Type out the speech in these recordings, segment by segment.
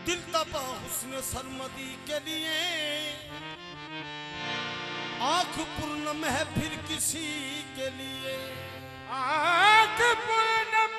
दिल तपा हुस्न सरमदी के लिए, आंख पूर्णम है फिर किसी के लिए, आंख पूर्णम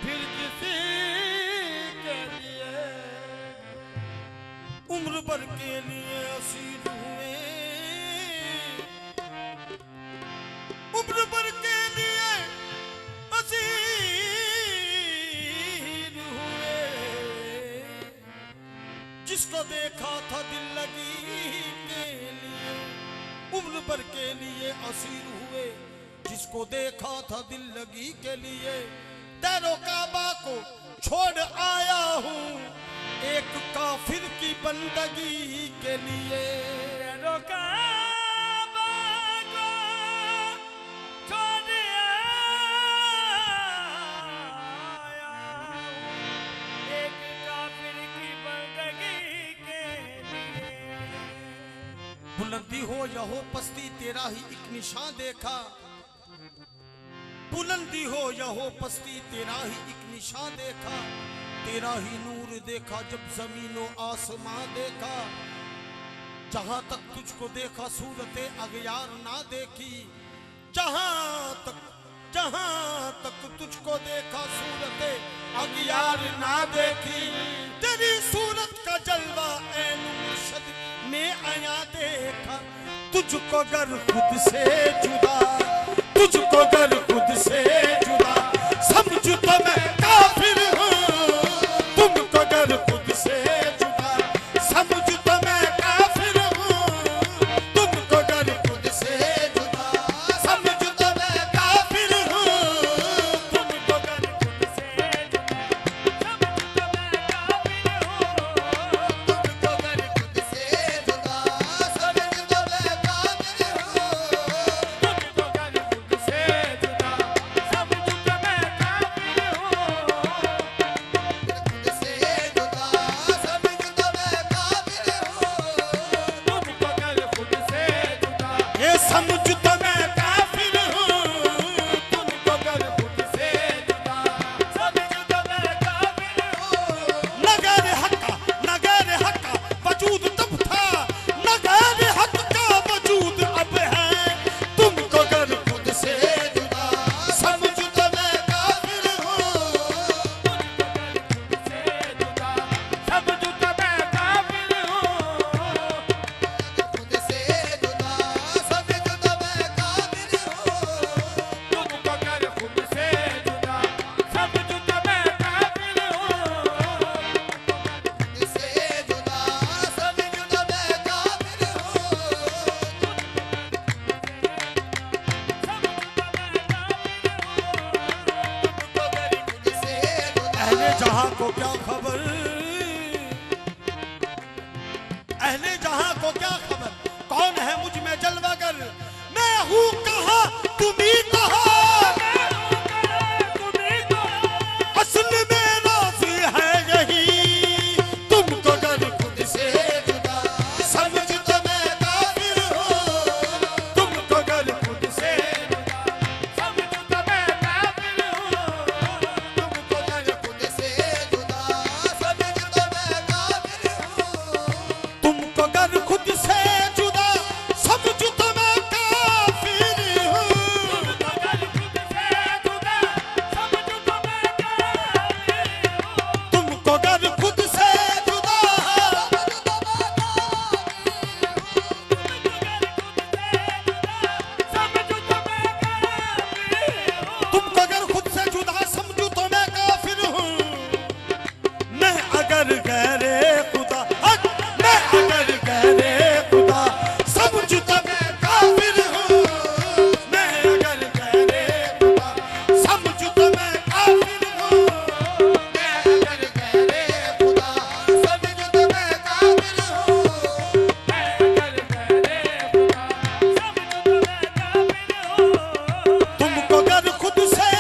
फिर किसी के लिए, उम्र भर के लिए असीर हुए, उम्र भर के लिए असीर हुए, जिसको देखा था दिल लगी के लिए, उम्र भर के लिए असीर हुए, जिसको देखा था दिल लगी के लिए, तेरो काबा को छोड़ आया हूँ एक काफिर की बंदगी के लिए, तेरो काबा को छोड़ आया एक काफिर की बंदगी के लिए। बुलंदी हो या हो पस्ती तेरा ही एक निशान देखा, बुलंदी हो या हो पस्ती तेरा ही एक निशान देखा, तेरा ही नूर देखा जब जमीनों आसमां देखा, जहां तक तुझको देखा सूरते अगयार ना देखी, जहां तक तुझको देखा सूरते अगयार ना देखी, तेरी सूरत का जलवा ऐ मुर्शद ने आया देखा, तुझको गर खुद से जुदा, तुझको गर खुद से जुदा समझू तो मैं काफिर हूँ, तुमको गर खुद से जुदा समझू तो मैं काफिर हूँ, तुमको गर खुद से जुदा समझू तो मैं काफिर हूँ, तुमको गर खुद से जुदा समझू तो मैं काफिर हूँ, तुमको गर खुद से जुदा समझू तो मैं काफिर जहां को क्या खबर, अहले जहां को क्या खबर, कौन है मुझ में जलवागर, मैं हूँ कहाँ तुम ही कहाँ, असल में राज़ी है यही, तुमको गर खुद से जुदा समझ तो मैं काफिर हूँ, तुमको गर खुद से जुदा समझ तो मैं काफिर हूँ, तुमको गर खुद से जुदा समझ तो मैं काफिर हूँ, तुमको गर खुद से जुदा समझ तो मैं काफिर तुमको गर खुद से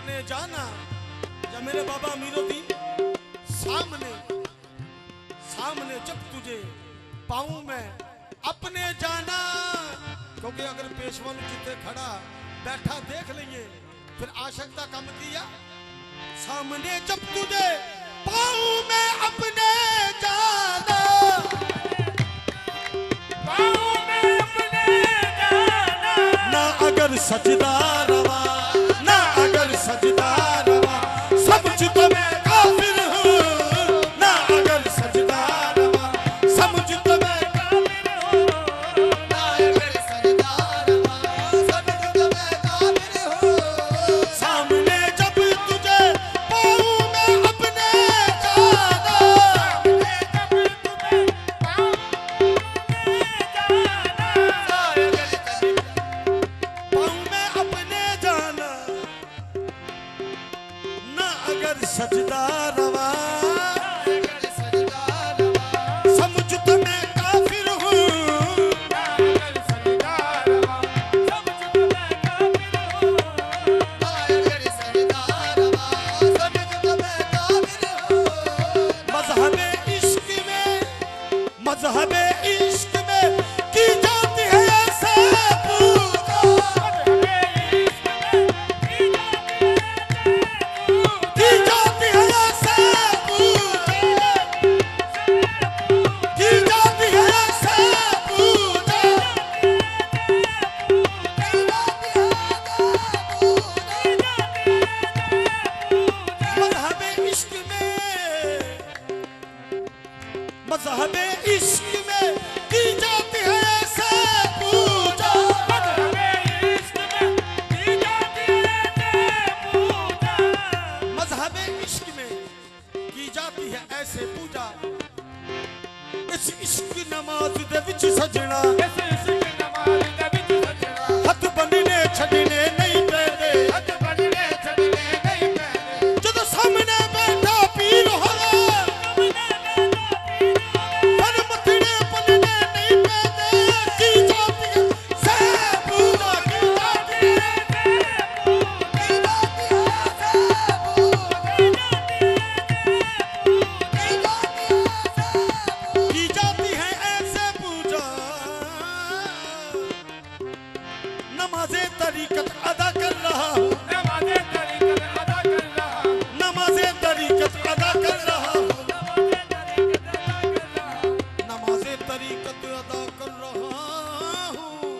अपने जाना या मेरे बाबा अमीरुद्दीन सामने सामने जब तुझे पाऊं मैं अपने जाना, क्योंकि अगर पेशवा जिथे खड़ा बैठा देख लेंगे फिर आशंका कम किया। सामने जब तुझे पाऊं मैं अपने जाना, पाऊं मैं अपने जाना, ना अगर सजदा रवा, ना अगर सजदा रवा, समझ तो मैं काफिर हूँ। ना अगर सजदा रवा, समझ तो मैं काफिर हूँ। ना अगर सजदा रवा, समझ तो मैं काफिर हूँ। सामने जब तुझे पाऊं मैं अपने जाना, सामने जब तुम्हें पाऊं मैं जाना, पाऊं मैं अपने जाना, ना अगर सजदा रवा, अगर सजदा रवा, समझ तो मैं काफिर हूँ। अगर सजदा रवा, समझ तो मैं काफिर हूँ। अगर सजदा रवा, समझ तो मैं काफिर हूँ। मज़हबे इश्क में, मज़हबे इश्क में की जाती है ऐसे पूजा, की जाती है ऐसे पूजा, की जाती है ऐसे पूजा, मज़हबे इश्क में, मज़हबे इश्क में की जाती है ऐसे पूजा, मज़हबे इश्क में की जाती है ऐसे पूजा। इस इश्क नमाज दे विच सजना हथ बनने छड़ने नहीं पैदे, जदों सामने बैठा पीर होवे पर मथने पलने नहीं पैदे। की जाती है से पूजा, की जाती है, की जाती है से पूजा, की जाती है ऐसे पूजा। नमाज़े तरीकत अदा कर रहा हूँ, नमाज़े तरीकत अदा कर रहा हूँ, नमाज़े तरीकत अदा कर रहा हूँ।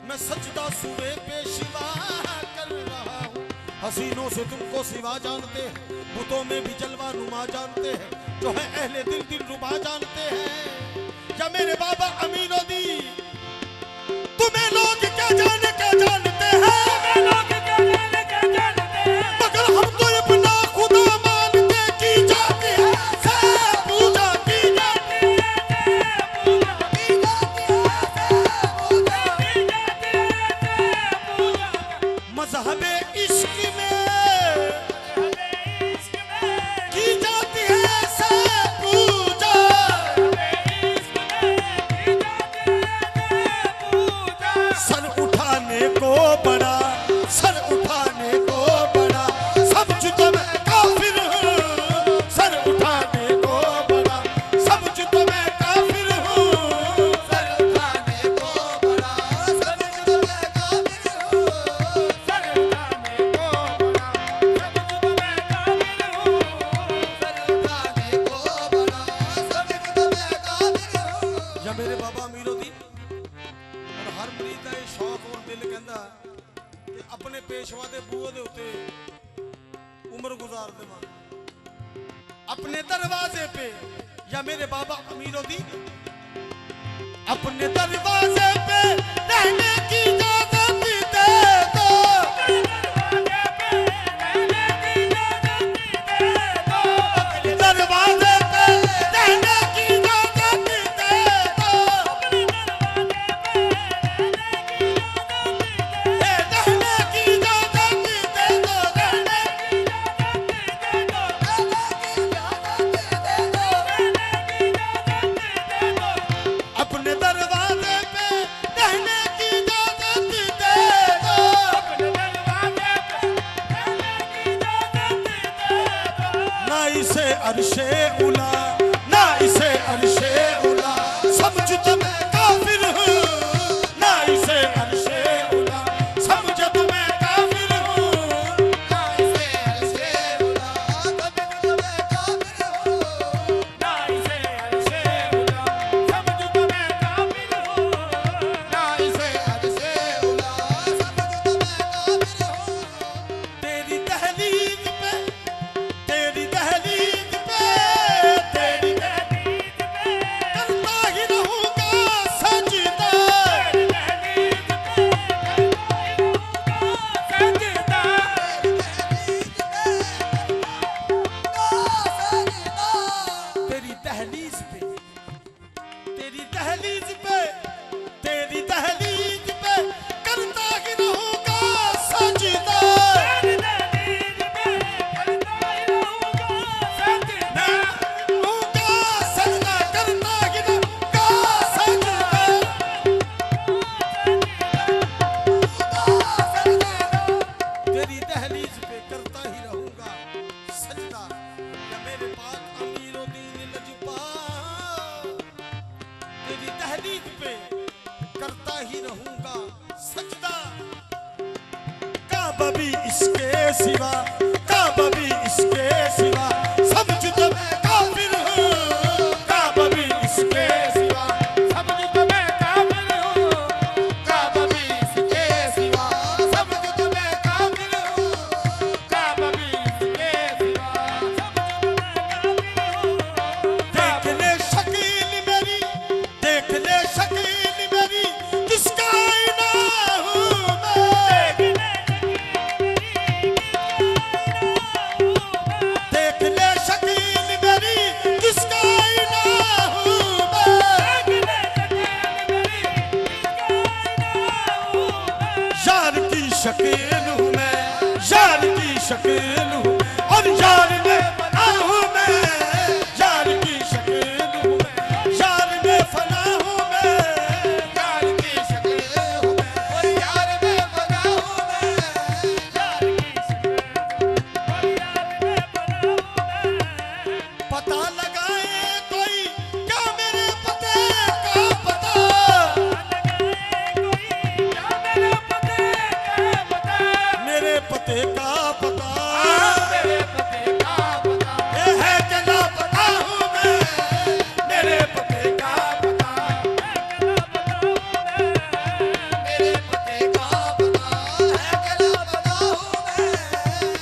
मैं सजदा सुबह पेशवा कर रहा हूँ। हसीनों से तुमको सिवा जानते हैं, बुतों में भी जलवा नुमा जानते हैं, जो है अहले दिल दिल रुबा जानते हैं। या मेरे बाबा अमीरुद्दीन तुम्हें लोग क्या जानते हैं, मगर हम तो अपना खुदा मानते। की जाती है से पूजा, की जाती है, की जाती है पूजा। मज़हबे इश्क में की जाती है से पूजा, सर उठाने को बड़ा, सर उठाने को बड़ा, समझ तो मैं काफिर हूँ। सर उठाने को बड़ा, समझ तो मैं काफिर हूँ। सर उठाने को बड़ा, समझ तो मैं काफिर हूँ। सर उठाने को बड़ा, समझ तो मैं काफिर हूँ। सर उठाने को बड़ा, समझ तो मैं काफिर हूँ। या मेरे बाबा अमीरुद्दीन और हर मरीज का ये शौक और दिल कहता कि अपने पेशवा दे बूहे दे उत्ते उम्र गुजार देवां अपने दरवाजे पे। या मेरे बाबा अमीरुद्दीन अपने दरवाजे पे रहने की इजाजत दे दो, अपने दरवाजे पे रहने की इजाजत दे दो, रहने की इजाजत दे दो, रहने की इजाजत दे दो, अपने दरवाजे पे रहने की इजाजत अरशे उला, ना इसे अरशे उला समझ तो मैं काफिर हूँ, ना इसे अरशे उला समझ तो मैं काफिर हूँ, ना इसे अर्शे उला समझ तो मैं काफिर हूँ, ना इसे अर्शे उला समझ तो मैं काफिर हूँ, ना इसे अर्शे उला समझ तो मैं काफिर हूँ। तेरी दहलीज पे, तेरी दहलीज पे, तेरी दहलीज पे करता ही रहूंगा सजदा, तेरी दहलीज पे, तेरी दहलीज पे, तेरी दहलीज पे करता ही रहूंगा सजदा, रहूंगा सजदा, करता ही रहूंगा सजदा, तेरी दहलीज पे करता ही रहूंगा सजदा। या मेरे पाक अमीरुद्दीन लजपाल, तेरी दहलीज पे करता ही रहूंगा सजदा। काबा भी इसके सिवा, काबा भी इसके सिवा समझ तो मैं काफिर हूँ, काबा भी इसके सिवा समझ तो मैं काफिर हूँ, काबा भी इसके सिवा समझ तो मैं काफिर हूँ, काबा भी इसके सिवा समझ तो मैं काफिर हूँ। देख ले शकील मेरी, देख ले शकील मेरी किसका आईना हूँ मैं, देख ले शकील मेरी किसका आईना हूँ मैं, यार की शकील हूँ मैं, यार की शकील हूँ और यार में फना हूँ मैं, यार की शकील हूँ मैं, यार में फना हूँ मैं, यार की शक्ल हूँ मैं और यार में बना हूँ मैं, यार की शक्ल और यार में बना हूँ मैं। पता लगाए कोई क्या मेरे पते का पता, मेरे पते का पता, मेरे पते का पता ये है कि ना पता हूँ मैं, मेरे पते का पता, मेरे पते का पता है कि ना बना हूँ मैं।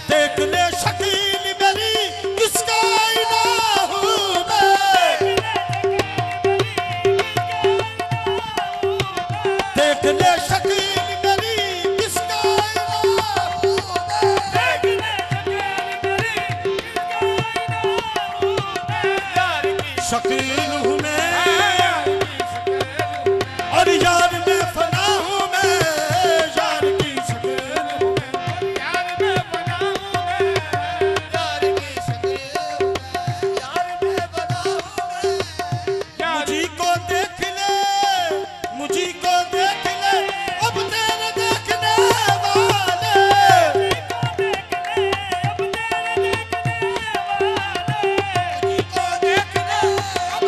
देख ले शकील मेरी किसका आईना हूँ मैं, देख ले शकील मेरी किसका आईना हूँ मैं, शकील हूँ मैं और यार में फना हूँ मैं, यार की शकील हूँ मैं, यार में बना हूँ मैं, यार की शक्ल हूँ मैं, यार में बना हूँ मैं। मुझी को देख ले, मुझी को देख ले अब तेरे देखने वाले, मुझको देखना अब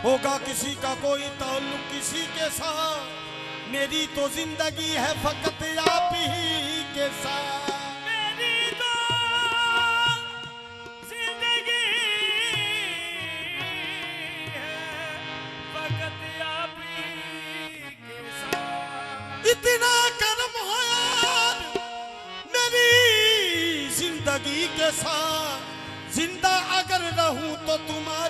होगा किसी का कोई ताल्लुक किसी के साथ, मेरी तो जिंदगी है फकत आप ही के साथ। मेरी तो जिंदगी है फकत आप ही के साथ। इतना कर्म हो यार मेरी जिंदगी के साथ, जिंदा अगर रहूं तो तुम्हारे